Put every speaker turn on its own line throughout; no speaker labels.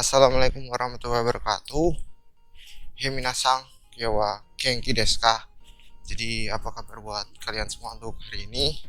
Assalamualaikum warahmatullahi wabarakatuh. Minasan, Kyowa Genki desu ka? Jadi apa kabar buat kalian semua untuk hari ini?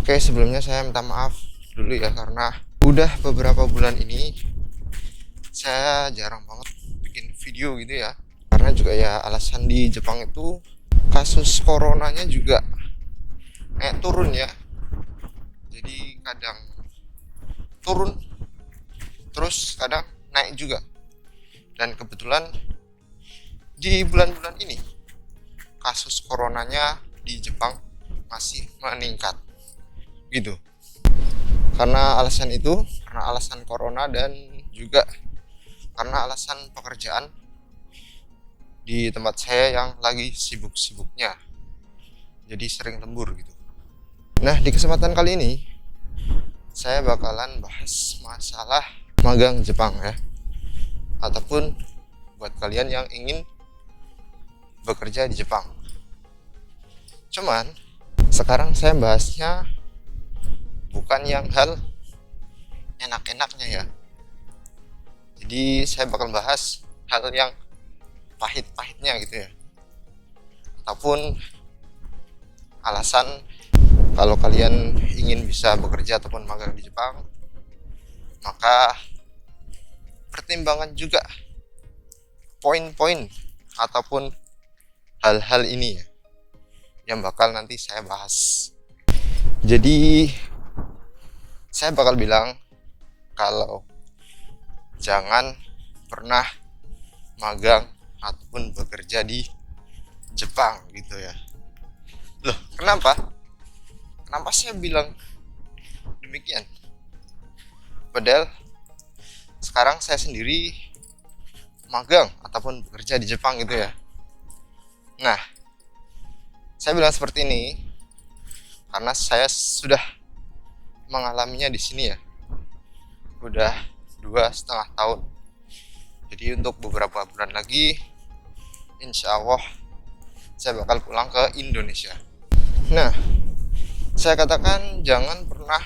Oke, sebelumnya saya minta maaf dulu ya, karena udah beberapa bulan ini saya jarang banget bikin video gitu ya. Karena juga ya alasan di Jepang itu kasus coronanya juga turun ya. Jadi kadang turun, terus kadang naik juga. Dan kebetulan di bulan-bulan ini kasus coronanya di Jepang masih meningkat gitu. Karena alasan itu, karena alasan corona dan juga karena alasan pekerjaan di tempat saya yang lagi sibuk-sibuknya. Jadi sering lembur gitu. Nah, di kesempatan kali ini saya bakalan bahas masalah magang Jepang ya. Ataupun buat kalian yang ingin bekerja di Jepang. Cuman sekarang saya bahasnya bukan yang hal enak-enaknya ya. Jadi saya bakal bahas hal yang pahit-pahitnya gitu ya. Ataupun alasan kalau kalian ingin bisa bekerja ataupun magang di Jepang, maka pertimbangan juga poin-poin ataupun hal-hal ini ya yang bakal nanti saya bahas. Jadi saya bakal bilang kalau jangan pernah magang ataupun bekerja di Jepang gitu ya. Loh, kenapa? Kenapa saya bilang demikian? Padahal sekarang saya sendiri magang ataupun bekerja di Jepang gitu ya. Nah, saya bilang seperti ini karena saya sudah mengalaminya di sini ya. Udah 2,5 tahun. Jadi untuk beberapa bulan lagi, insya Allah saya bakal pulang ke Indonesia. Nah, saya katakan jangan pernah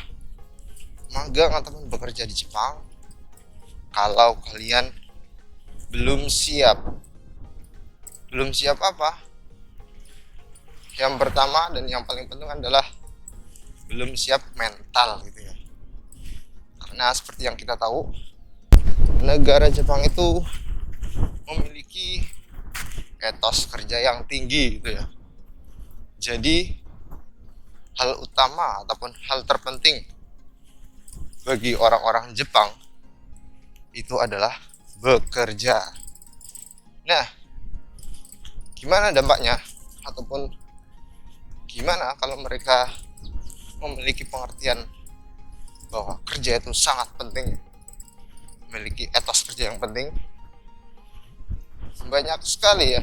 magang ataupun bekerja di Jepang kalau kalian belum siap. Belum siap apa? Yang pertama dan yang paling penting adalah belum siap mental gitu ya. Karena seperti yang kita tahu, negara Jepang itu memiliki etos kerja yang tinggi gitu ya. Jadi hal utama ataupun hal terpenting bagi orang-orang Jepang itu adalah bekerja. Nah, gimana dampaknya ataupun gimana kalau mereka memiliki pengertian bahwa kerja itu sangat penting, memiliki etos kerja yang penting? Banyak sekali ya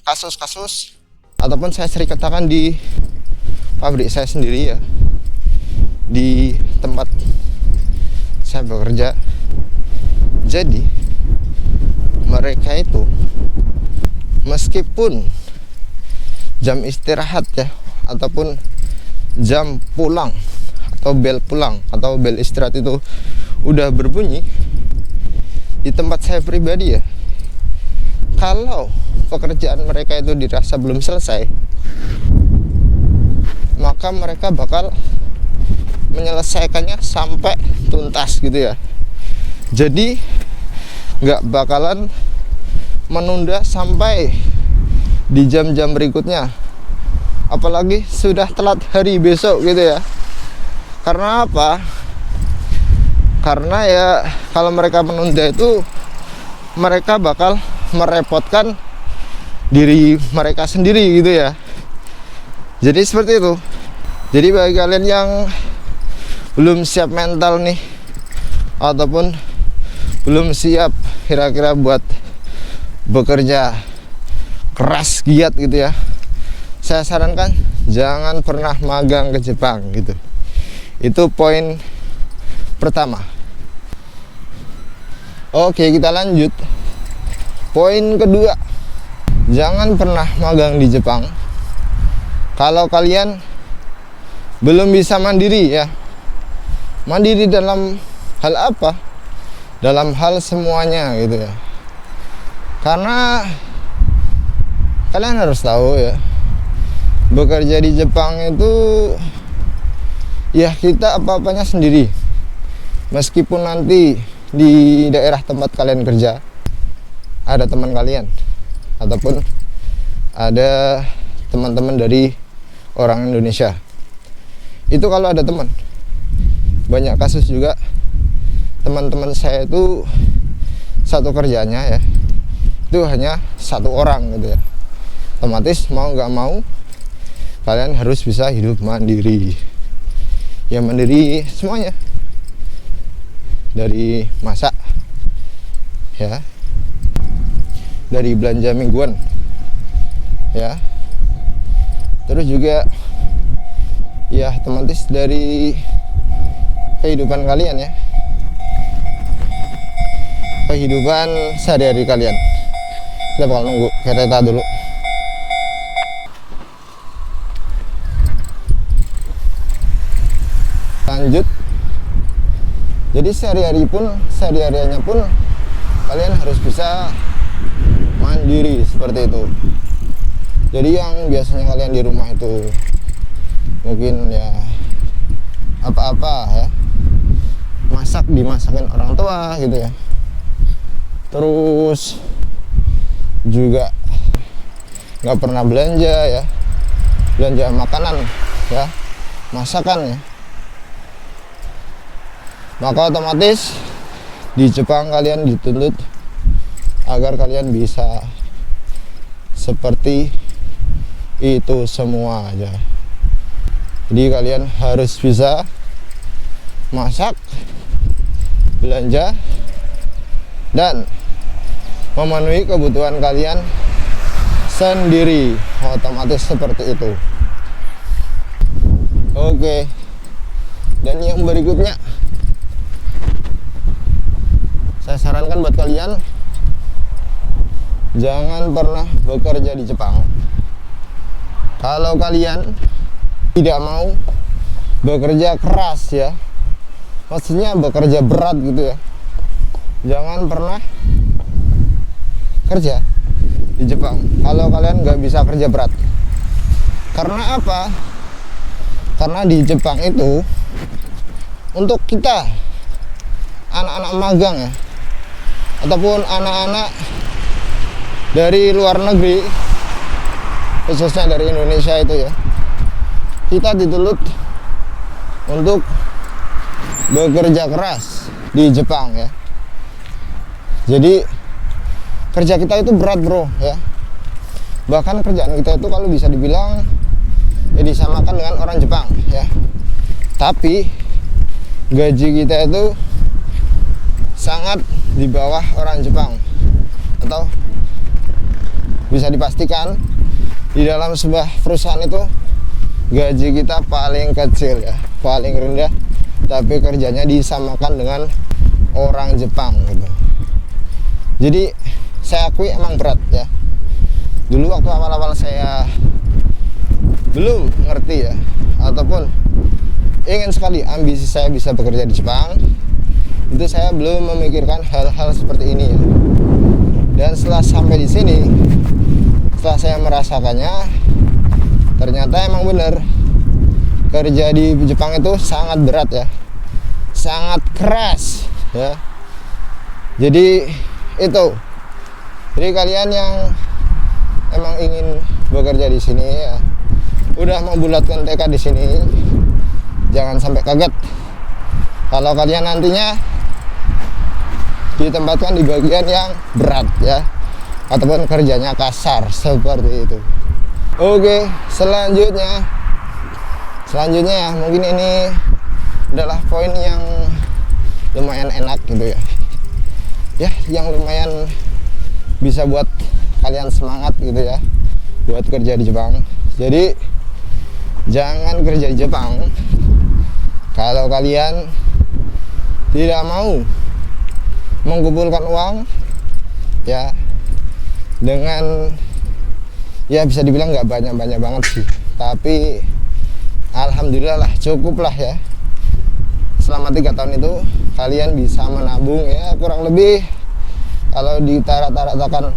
kasus-kasus, ataupun saya sering katakan di pabrik saya sendiri ya, di tempat saya bekerja. Jadi mereka itu meskipun jam istirahat ya ataupun jam pulang atau bel pulang atau bel istirahat itu udah berbunyi, di tempat saya pribadi ya, kalau pekerjaan mereka itu dirasa belum selesai, maka mereka bakal menyelesaikannya sampai tuntas gitu ya. Jadi nggak bakalan menunda sampai di jam-jam berikutnya, apalagi sudah telat hari besok gitu ya. Karena apa? Karena ya kalau mereka menunda itu, mereka bakal merepotkan diri mereka sendiri gitu ya. Jadi seperti itu. Jadi bagi kalian yang belum siap mental nih, ataupun belum siap kira-kira buat bekerja keras giat gitu ya, saya sarankan jangan pernah magang ke Jepang gitu. Itu poin pertama. Oke, kita lanjut. Poin kedua, jangan pernah magang di Jepang kalau kalian belum bisa mandiri ya. Mandiri dalam hal apa? dalam hal semuanya gitu ya. Karena kalian harus tahu ya, bekerja di Jepang itu ya kita apa-apanya sendiri. Meskipun nanti di daerah tempat kalian kerja ada teman kalian ataupun ada teman-teman dari orang Indonesia, itu kalau ada teman, banyak kasus juga teman-teman saya itu satu kerjanya ya itu hanya satu orang gitu ya. Otomatis mau nggak mau kalian harus bisa hidup mandiri ya, mandiri semuanya, dari masak ya, dari belanja mingguan ya, terus juga ya otomatis dari kehidupan kalian ya, kehidupan sehari-hari kalian. Kita bakal nunggu kereta dulu. Lanjut. Jadi sehari-harinya pun kalian harus bisa mandiri seperti itu. Jadi yang biasanya kalian di rumah itu mungkin ya apa-apa ya, dimasakin orang tua gitu ya, terus juga nggak pernah belanja ya, belanja makanan ya, masakan ya, maka otomatis di Jepang kalian dituntut agar kalian bisa seperti itu semua aja. Jadi kalian harus bisa masak, belanja, dan memenuhi kebutuhan kalian sendiri. Otomatis seperti itu. Oke. Dan yang berikutnya, saya sarankan buat kalian, jangan pernah bekerja di Jepang kalau kalian tidak mau bekerja keras ya, maksudnya bekerja berat gitu ya. Jangan pernah kerja di Jepang kalau kalian nggak bisa kerja berat. Karena apa? Karena di Jepang itu untuk kita anak-anak magang ya, ataupun anak-anak dari luar negeri, khususnya dari Indonesia itu ya, kita dituntut untuk bekerja keras di Jepang ya. Jadi kerja kita itu berat bro ya. Bahkan kerjaan kita itu kalau bisa dibilang ya disamakan dengan orang Jepang ya. Tapi gaji kita itu sangat di bawah orang Jepang, atau bisa dipastikan di dalam sebuah perusahaan itu gaji kita paling kecil ya, paling rendah, tapi kerjanya disamakan dengan orang Jepang gitu. Jadi saya akui emang berat ya. Dulu waktu awal-awal saya belum ngerti ya, ataupun ingin sekali ambisi saya bisa bekerja di Jepang, itu saya belum memikirkan hal-hal seperti ini ya. Dan setelah sampai di sini, setelah saya merasakannya, ternyata emang bener kerja di Jepang itu sangat berat ya, sangat keras ya. Jadi itu, jadi kalian yang emang ingin bekerja di sini ya, udah membulatkan tekad di sini, jangan sampai kaget kalau kalian nantinya ditempatkan di bagian yang berat ya, ataupun kerjanya kasar seperti itu. Oke, selanjutnya ya, mungkin ini adalah poin yang lumayan enak gitu ya. Ya, yang lumayan bisa buat kalian semangat gitu ya buat kerja di Jepang. Jadi jangan kerja di Jepang kalau kalian tidak mau mengumpulkan uang ya, dengan ya bisa dibilang nggak banyak-banyak banget sih, tapi alhamdulillah lah, cukup lah ya, selama 3 tahun itu kalian bisa menabung ya kurang lebih kalau rata-ratakan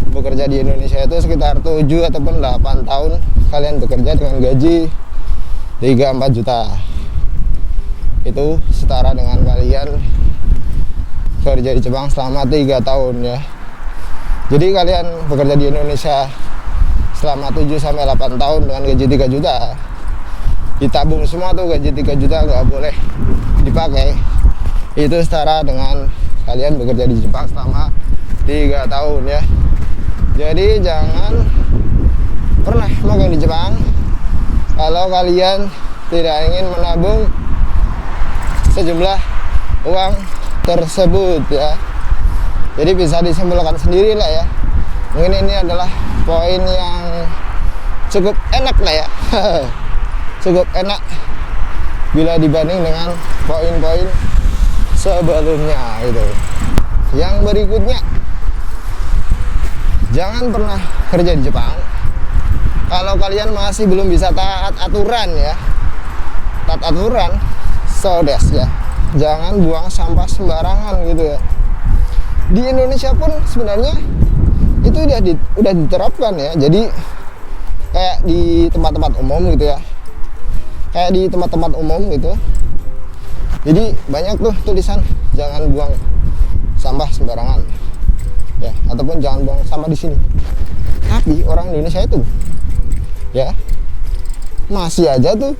bekerja di Indonesia itu sekitar 7 ataupun 8 tahun kalian bekerja dengan gaji 3-4 juta. Itu setara dengan kalian kerja di Jepang selama 3 tahun ya. Jadi kalian bekerja di Indonesia selama 7-8 tahun dengan gaji 3 juta, ditabung semua tuh gaji 3 juta nggak boleh dipakai. Itu setara dengan kalian bekerja di Jepang selama 3 tahun ya. Jadi jangan pernah magang di Jepang kalau kalian tidak ingin menabung sejumlah uang tersebut ya. Jadi bisa disimpulkan sendiri lah ya. Mungkin ini adalah poin yang cukup enak lah ya. Cukup enak bila dibanding dengan poin-poin sebelumnya gitu. Yang berikutnya, jangan pernah kerja di Jepang kalau kalian masih belum bisa taat aturan ya. Taat aturan, so des ya. Jangan buang sampah sembarangan gitu ya. Di Indonesia pun sebenarnya itu udah diterapkan ya. Jadi kayak di tempat-tempat umum gitu ya. Kayak di tempat-tempat umum gitu. Jadi banyak tuh tulisan jangan buang sampah sembarangan. Ya, ataupun jangan buang sampah di sini. Tapi orang Indonesia itu ya masih aja tuh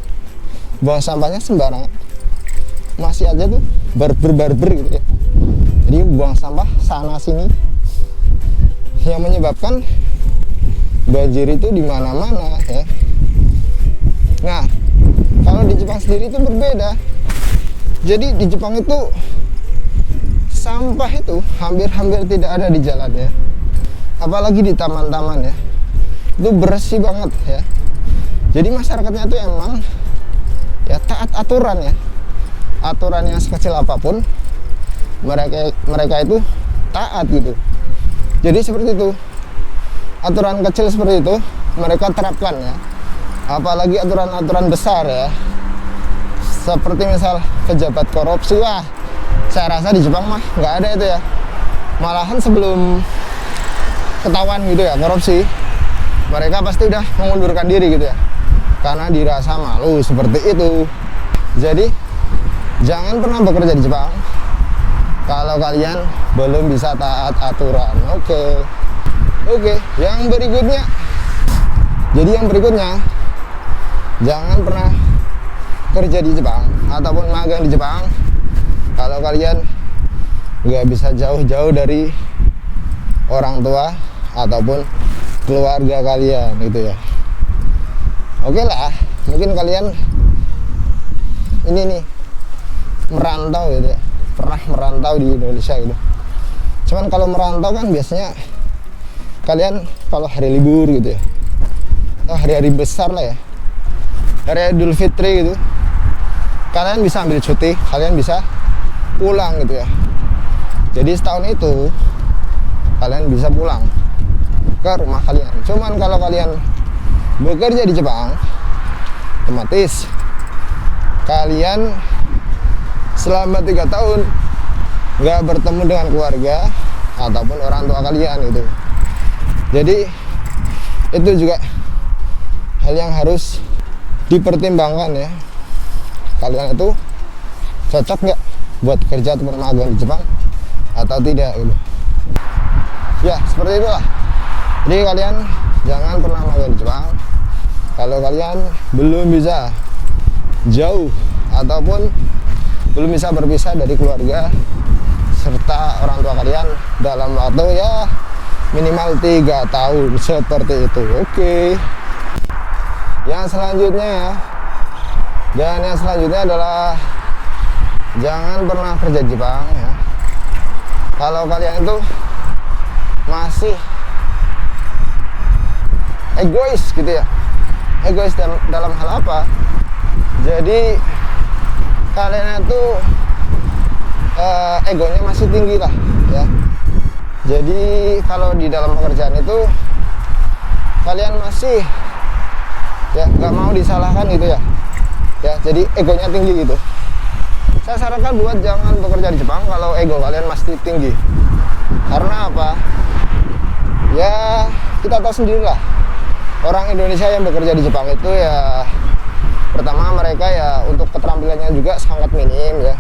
buang sampahnya sembarangan. Masih aja tuh barber gitu ya. Jadi buang sampah sana sini yang menyebabkan banjir itu di mana-mana ya. Nah, kalau di Jepang sendiri itu berbeda. Jadi di Jepang itu sampah itu hampir tidak ada di jalan ya. Apalagi di taman-taman ya. Itu bersih banget ya. Jadi masyarakatnya itu emang ya taat aturan ya. Aturan yang sekecil apapun mereka itu taat gitu. Jadi seperti itu. Aturan kecil seperti itu mereka terapkan ya. Apalagi aturan-aturan besar ya. Seperti misal pejabat korupsi, wah saya rasa di Jepang mah nggak ada itu ya. Malahan sebelum ketahuan gitu ya korupsi, mereka pasti udah mengundurkan diri gitu ya, karena dirasa malu seperti itu. Jadi jangan pernah bekerja di Jepang kalau kalian belum bisa taat aturan. Oke. Yang berikutnya, jadi yang berikutnya, jangan pernah kerja di Jepang ataupun magang di Jepang kalau kalian nggak bisa jauh-jauh dari orang tua ataupun keluarga kalian gitu ya. Oke lah, mungkin kalian ini nih merantau gitu ya, pernah merantau di Indonesia gitu. Cuman kalau merantau kan biasanya kalian kalau hari libur gitu ya, atau hari-hari besar lah ya, hari Idul Fitri gitu, kalian bisa ambil cuti, kalian bisa pulang gitu ya. Jadi setahun itu kalian bisa pulang ke rumah kalian. Cuman kalau kalian bekerja di Jepang, otomatis kalian selama 3 tahun nggak bertemu dengan keluarga ataupun orang tua kalian gitu. Jadi itu juga hal yang harus dipertimbangkan ya. Kalian itu cocok nggak buat kerja atau magang di Jepang atau tidak gitu. Ya seperti itulah. Jadi kalian jangan pernah magang di Jepang kalau kalian belum bisa jauh ataupun belum bisa berpisah dari keluarga serta orang tua kalian dalam waktu ya minimal 3 tahun seperti itu. Oke. Yang selanjutnya ya, dan yang selanjutnya adalah jangan pernah kerja di Jepang ya kalau kalian itu masih egois gitu ya. Egois dalam hal apa? Jadi kalian itu egonya masih tinggi lah ya. Jadi kalau di dalam pekerjaan itu kalian masih ya nggak mau disalahkan gitu ya. Ya jadi egonya tinggi gitu. Saya sarankan buat jangan bekerja di Jepang kalau ego kalian masih tinggi. Karena apa? Ya kita tahu sendirilah, orang Indonesia yang bekerja di Jepang itu ya, pertama mereka ya untuk keterampilannya juga sangat minim ya.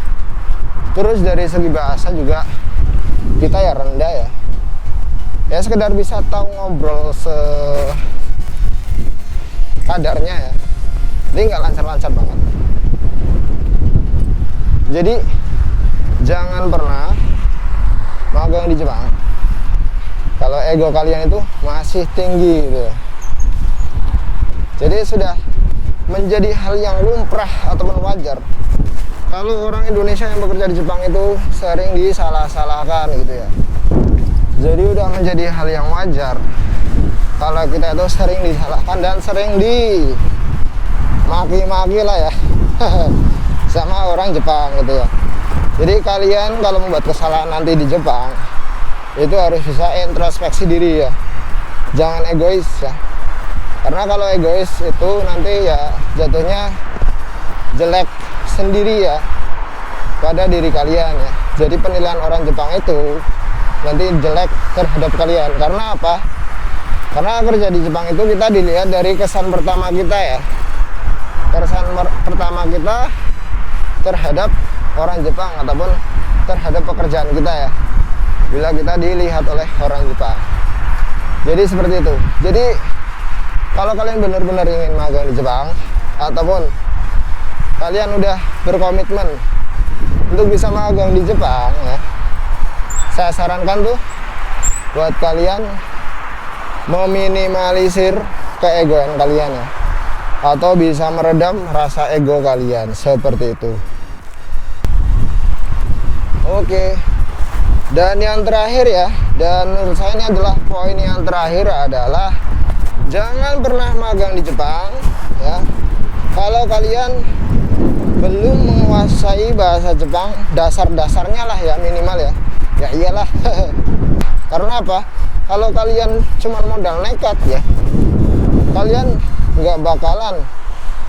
Terus dari segi bahasa juga kita ya rendah ya. Ya sekedar bisa tahu ngobrol sekadarnya ya. Jadi nggak lancar-lancar banget. Jadi jangan pernah magang di Jepang kalau ego kalian itu masih tinggi gitu ya. Jadi sudah menjadi hal yang lumrah ataupun wajar kalau orang Indonesia yang bekerja di Jepang itu sering disalah-salahkan gitu ya. Jadi udah menjadi hal yang wajar kalau kita itu sering disalahkan dan sering dimaki-maki lah ya sama orang Jepang gitu ya. Jadi kalian kalau membuat kesalahan nanti di Jepang itu harus bisa introspeksi diri ya, jangan egois ya. Karena kalau egois itu nanti ya jatuhnya jelek sendiri ya pada diri kalian ya. Jadi penilaian orang Jepang itu nanti jelek terhadap kalian. Karena apa? Karena kerja di Jepang itu kita dilihat dari kesan pertama kita ya. Kesan pertama kita terhadap orang Jepang ataupun terhadap pekerjaan kita ya, bila kita dilihat oleh orang Jepang. Jadi seperti itu. Jadi kalau kalian benar-benar ingin magang di Jepang ataupun kalian udah berkomitmen untuk bisa magang di Jepang ya, saya sarankan tuh buat kalian meminimalisir keegoan kalian ya, atau bisa meredam rasa ego kalian seperti itu. Oke. Dan yang terakhir ya, dan menurut saya ini adalah poin yang terakhir adalah jangan pernah magang di Jepang ya kalau kalian belum menguasai bahasa Jepang dasar-dasarnya lah ya, minimal ya. Ya iyalah. Karena apa? Kalau kalian cuma modal nekat ya, kalian nggak bakalan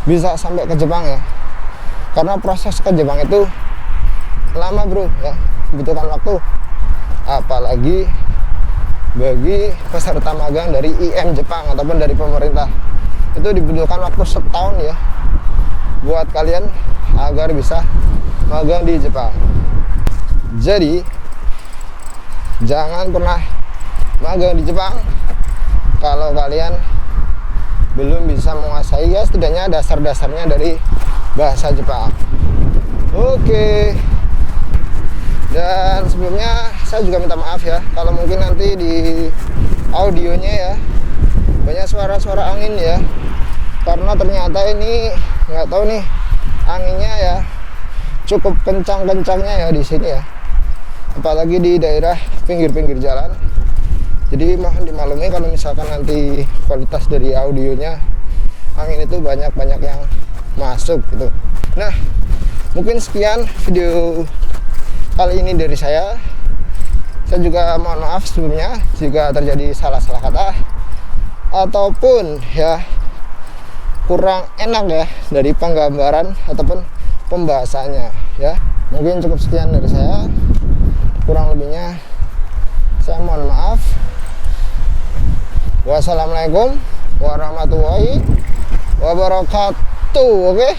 bisa sampai ke Jepang ya. Karena proses ke Jepang itu lama bro ya, butuhkan waktu. Apalagi bagi peserta magang dari IM Jepang ataupun dari pemerintah, itu dibutuhkan waktu setahun ya buat kalian agar bisa magang di Jepang. Jadi jangan pernah magang di Jepang kalau kalian belum bisa menguasai ya setidaknya dasar-dasarnya dari bahasa Jepang. Oke. Dan sebelumnya saya juga minta maaf ya kalau mungkin nanti di audionya ya banyak suara-suara angin ya, karena ternyata ini nggak tahu nih anginnya ya cukup kencang-kencangnya ya di sini ya, apalagi di daerah pinggir-pinggir jalan. Jadi mohon dimaklumi kalau misalkan nanti kualitas dari audionya angin itu banyak yang masuk gitu. Nah mungkin sekian video kali ini dari saya. Saya juga mohon maaf sebelumnya jika terjadi salah-salah kata ataupun ya kurang enak ya dari penggambaran ataupun pembahasannya ya. Mungkin cukup sekian dari saya, kurang lebihnya saya mohon maaf. Wassalamualaikum warahmatullahi wabarakatuh. Oke.